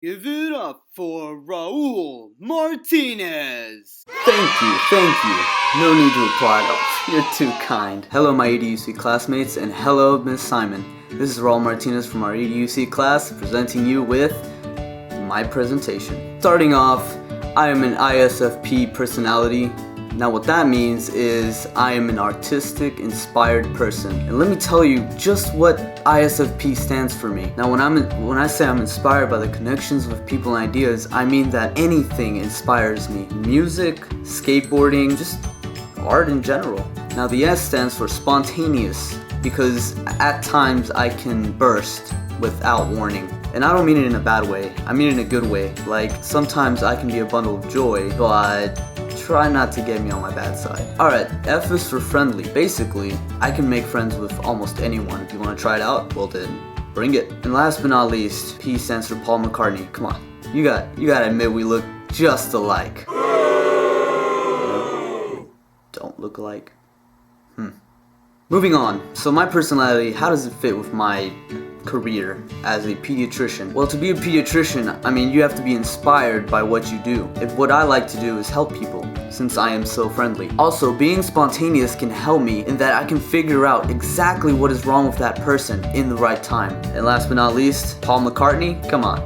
Give it up for Raul Martinez! Thank you. No need to reply. Oh, you're too kind. Hello, my EDUC classmates, and hello, Miss Simon. This is Raul Martinez from our EDUC class, presenting you with my presentation. Starting off, I am an ISFP personality. Now what that means is I am an artistic, inspired person. And let me tell you just what ISFP stands for me. Now when I say I'm inspired by the connections with people and ideas, I mean that anything inspires me. Music, skateboarding, just art in general. Now the S stands for spontaneous, because at times I can burst without warning. And I don't mean it in a bad way, I mean it in a good way. Like, sometimes I can be a bundle of joy, but try not to get me on my bad side. Alright, F is for friendly. Basically, I can make friends with almost anyone. If you want to try it out, well then, bring it. And last but not least, P stands for Paul McCartney. Come on, you gotta admit we look just alike. Don't look alike. Moving on, so my personality, how does it fit with my career as a pediatrician? Well, to be a pediatrician, I mean, you have to be inspired by what you do. If what I like to do is help people, since I am so friendly. Also, being spontaneous can help me in that I can figure out exactly what is wrong with that person in the right time. And last but not least, Paul McCartney, come on.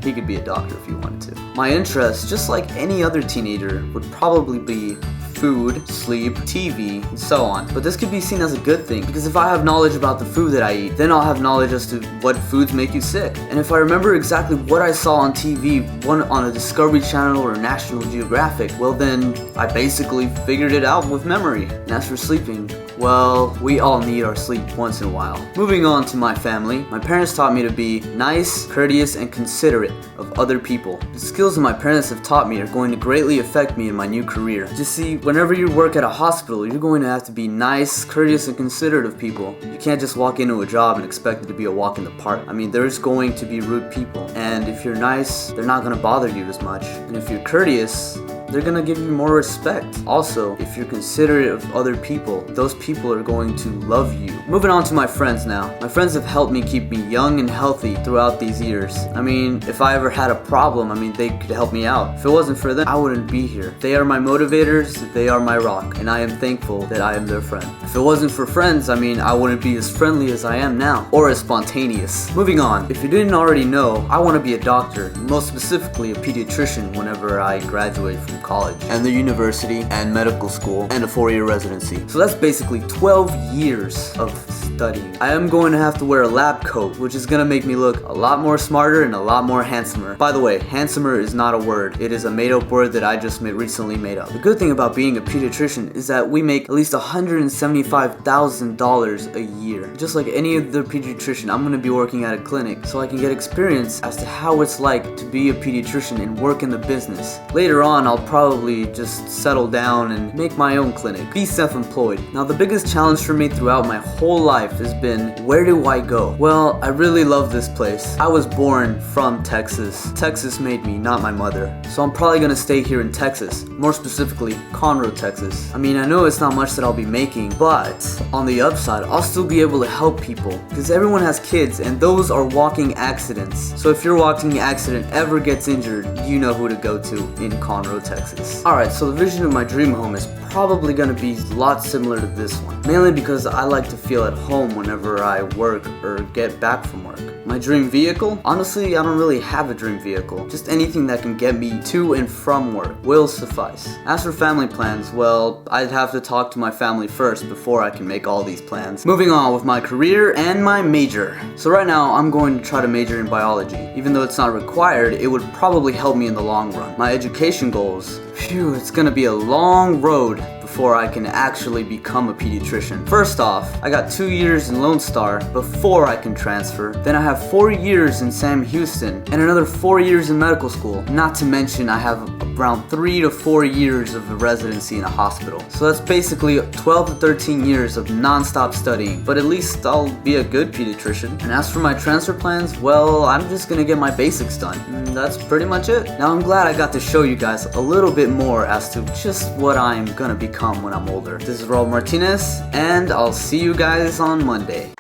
He could be a doctor if he wanted to. My interests, just like any other teenager, would probably be food, sleep, TV, and so on. But this could be seen as a good thing, because if I have knowledge about the food that I eat, then I'll have knowledge as to what foods make you sick. And if I remember exactly what I saw on TV, on a Discovery Channel or National Geographic, well then, I basically figured it out with memory. And as for sleeping, well, we all need our sleep once in a while. Moving on to my family, my parents taught me to be nice, courteous, and considerate of other people. The skills that my parents have taught me are going to greatly affect me in my new career. Just see, whenever you work at a hospital, you're going to have to be nice, courteous, and considerate of people. You can't just walk into a job and expect it to be a walk in the park. I mean, there's going to be rude people. And if you're nice, they're not going to bother you as much. And if you're courteous, they're gonna give you more respect. Also, if you're considerate of other people, those people are going to love you. Moving on to my friends now. My friends have helped me keep me young and healthy throughout these years. I mean, if I ever had a problem, I mean, they could help me out. If it wasn't for them, I wouldn't be here. They are my motivators, they are my rock, and I am thankful that I am their friend. If it wasn't for friends, I mean, I wouldn't be as friendly as I am now, or as spontaneous. Moving on, if you didn't already know, I want to be a doctor, most specifically a pediatrician whenever I graduate from college, and the university, and medical school, and a 4-year residency. So that's basically 12 years of studying. I am going to have to wear a lab coat, which is gonna make me look a lot more smarter and a lot more handsomer. By the way, handsomer is not a word. It is a made-up word that I just recently made up. The good thing about being a pediatrician is that we make at least $175,000 a year. Just like any other pediatrician, I'm gonna be working at a clinic so I can get experience as to how it's like to be a pediatrician and work in the business. Later on, I'll probably just settle down and make my own clinic, be self-employed. Now the biggest challenge for me throughout my whole life has been, where do I go? Well, I really love this place. I was born from Texas. Texas made me, not my mother. So I'm probably gonna stay here in Texas, more specifically Conroe, Texas. I mean, I know it's not much that I'll be making, but on the upside, I'll still be able to help people, because everyone has kids and those are walking accidents. So if your walking accident ever gets injured, you know who to go to in Conroe, Texas. Alright, so the vision of my dream home is probably gonna be a lot similar to this one. Mainly because I like to feel at home whenever I work or get back from work. My dream vehicle? Honestly, I don't really have a dream vehicle. Just anything that can get me to and from work will suffice. As for family plans, well, I'd have to talk to my family first before I can make all these plans. Moving on with my career and my major. So right now, I'm going to try to major in biology. Even though it's not required, it would probably help me in the long run. My education goals, phew, it's gonna be a long road before I can actually become a pediatrician. First off, I got 2 years in Lone Star before I can transfer. Then I have 4 years in Sam Houston and another 4 years in medical school. Not to mention I have around 3 to 4 years of a residency in a hospital. So that's basically 12 to 13 years of non-stop studying, but at least I'll be a good pediatrician. And as for my transfer plans, well, I'm just gonna get my basics done. And that's pretty much it. Now I'm glad I got to show you guys a little bit more as to just what I'm gonna become when I'm older. This is Raul Martinez, and I'll see you guys on Monday.